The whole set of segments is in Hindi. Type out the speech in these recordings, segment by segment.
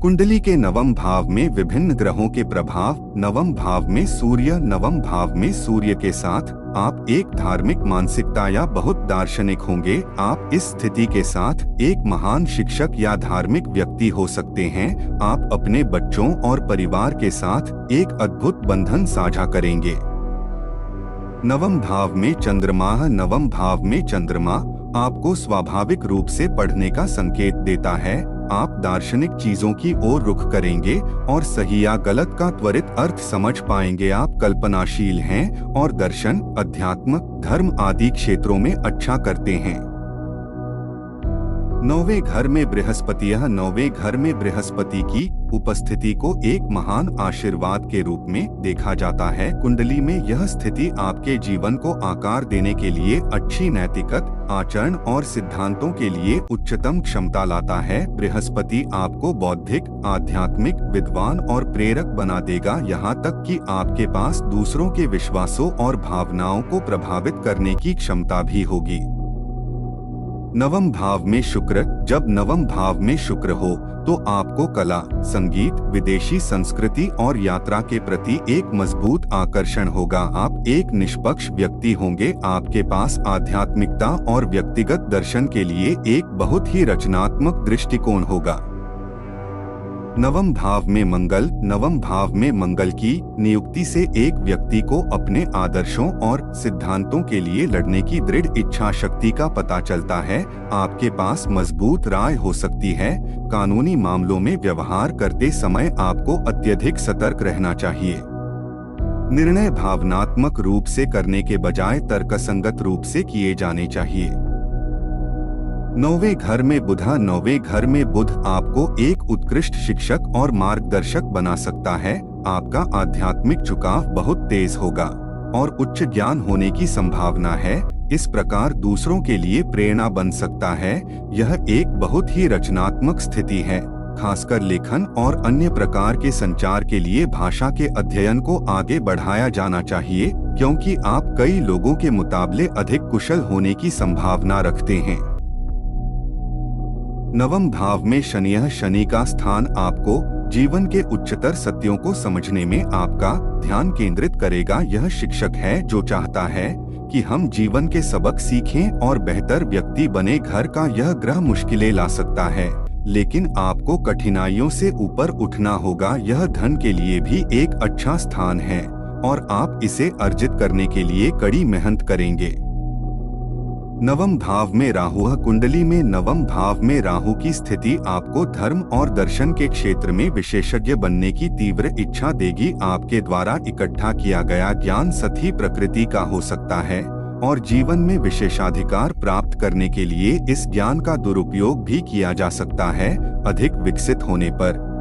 कुंडली के नवम भाव में विभिन्न ग्रहों के प्रभाव। नवम भाव में सूर्य के साथ आप एक धार्मिक मानसिकता या बहुत दार्शनिक होंगे। आप इस स्थिति के साथ एक महान शिक्षक या धार्मिक व्यक्ति हो सकते हैं। आप अपने बच्चों और परिवार के साथ एक अद्भुत बंधन साझा करेंगे। नवम भाव में चंद्रमा आपको स्वाभाविक रूप से पढ़ने का संकेत देता है। आप दार्शनिक चीजों की ओर रुख करेंगे और सही या गलत का त्वरित अर्थ समझ पाएंगे। आप कल्पनाशील हैं और दर्शन, अध्यात्म, धर्म आदि क्षेत्रों में अच्छा करते हैं। नौवें घर में बृहस्पति की उपस्थिति को एक महान आशीर्वाद के रूप में देखा जाता है। कुंडली में यह स्थिति आपके जीवन को आकार देने के लिए अच्छी नैतिकता, आचरण और सिद्धांतों के लिए उच्चतम क्षमता लाता है। बृहस्पति आपको बौद्धिक, आध्यात्मिक, विद्वान और प्रेरक बना देगा, यहाँ तक कि आपके पास दूसरों के विश्वासों और भावनाओं को प्रभावित करने की क्षमता भी होगी। नवम भाव में शुक्र जब नवम भाव में शुक्र हो तो आपको कला, संगीत, विदेशी संस्कृति और यात्रा के प्रति एक मजबूत आकर्षण होगा। आप एक निष्पक्ष व्यक्ति होंगे। आपके पास आध्यात्मिकता और व्यक्तिगत दर्शन के लिए एक बहुत ही रचनात्मक दृष्टिकोण होगा। नवम भाव में मंगल की नियुक्ति से एक व्यक्ति को अपने आदर्शों और सिद्धांतों के लिए लड़ने की दृढ़ इच्छा शक्ति का पता चलता है। आपके पास मजबूत राय हो सकती है। कानूनी मामलों में व्यवहार करते समय आपको अत्यधिक सतर्क रहना चाहिए। निर्णय भावनात्मक रूप से करने के बजाय तर्कसंगत रूप से किए जाने चाहिए। नौवें घर में बुध आपको एक उत्कृष्ट शिक्षक और मार्गदर्शक बना सकता है। आपका आध्यात्मिक झुकाव बहुत तेज होगा और उच्च ज्ञान होने की संभावना है। इस प्रकार दूसरों के लिए प्रेरणा बन सकता है। यह एक बहुत ही रचनात्मक स्थिति है। खासकर लेखन और अन्य प्रकार के संचार के लिए भाषा के अध्ययन को आगे बढ़ाया जाना चाहिए, क्योंकि आप कई लोगों के मुकाबले अधिक कुशल होने की संभावना रखते हैं। नवम भाव में शनि का स्थान आपको जीवन के उच्चतर सत्यों को समझने में आपका ध्यान केंद्रित करेगा। यह शिक्षक है जो चाहता है कि हम जीवन के सबक सीखें और बेहतर व्यक्ति बने। घर का यह ग्रह मुश्किलें ला सकता है, लेकिन आपको कठिनाइयों से ऊपर उठना होगा। यह धन के लिए भी एक अच्छा स्थान है और आप इसे अर्जित करने के लिए कड़ी मेहनत करेंगे। नवम भाव में राहु कुंडली में नवम भाव में राहु की स्थिति आपको धर्म और दर्शन के क्षेत्र में विशेषज्ञ बनने की तीव्र इच्छा देगी। आपके द्वारा इकट्ठा किया गया ज्ञान सतही प्रकृति का हो सकता है और जीवन में विशेषाधिकार प्राप्त करने के लिए इस ज्ञान का दुरुपयोग भी किया जा सकता है। अधिक विकसित होने पर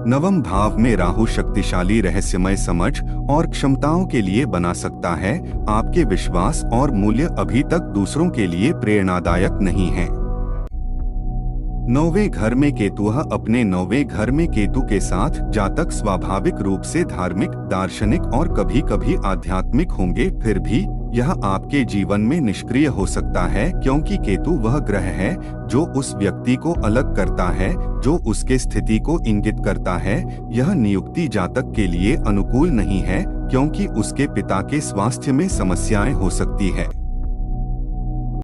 नवम भाव में राहु शक्तिशाली रहस्यमय समझ और क्षमताओं के लिए बना सकता है। आपके विश्वास और मूल्य अभी तक दूसरों के लिए प्रेरणादायक नहीं हैं। नौवें घर में केतु अपने नौवें घर में केतु के साथ जातक स्वाभाविक रूप से धार्मिक, दार्शनिक और कभी-कभी आध्यात्मिक होंगे। फिर भी यह आपके जीवन में निष्क्रिय हो सकता है, क्योंकि केतु वह ग्रह है जो उस व्यक्ति को अलग करता है, जो उसके स्थिति को इंगित करता है। यह नियुक्ति जातक के लिए अनुकूल नहीं है, क्योंकि उसके पिता के स्वास्थ्य में समस्याएं हो सकती है।